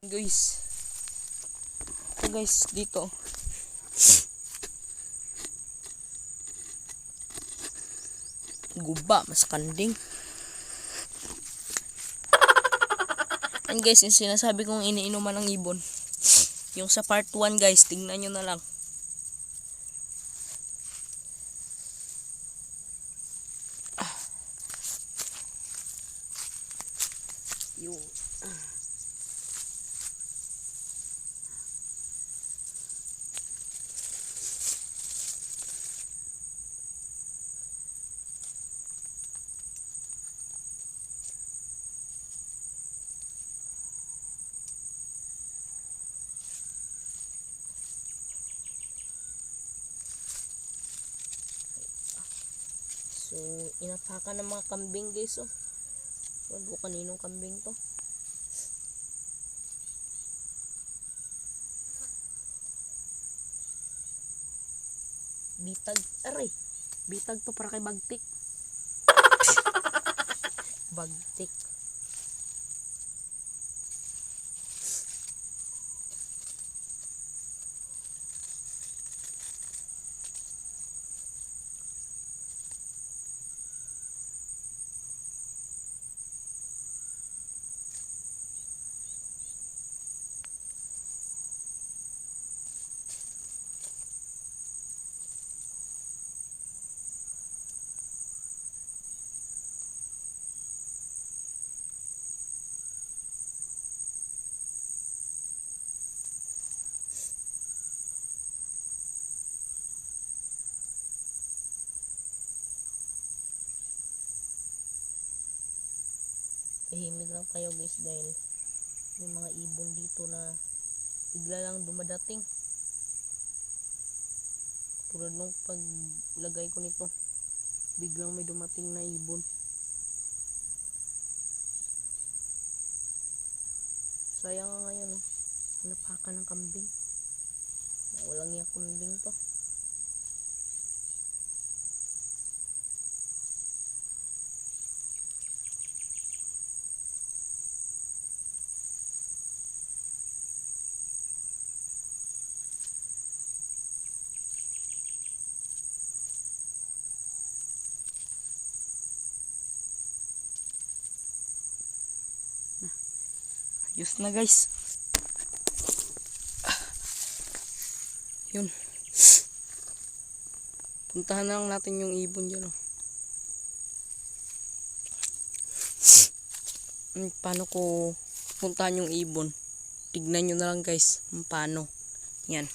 Guys, ito guys, dito guba, mas kanding. And guys, yung sinasabi kong iniinuman ng ibon, yung sa part 1 guys, tingnan nyo na lang. Yung so, inapakan ng mga kambing guys, oh. Huwag ko kaninong kambing to. Bitag, aray. Bitag to para kay bagtik. Bagtik. Tahimik lang kayo guys dahil may mga ibon dito na bigla lang dumadating. Tulad nung paglagay ko nito, biglang may dumating na ibon. Sayang nga ngayon, oh. Napakan ng kambing. Walang yung kambing to. Ayos na guys. Yun. Puntahan na lang natin yung ibon dyan, oh. Paano ko puntahan yung ibon? Tignan nyo na lang guys. Paano. Yan.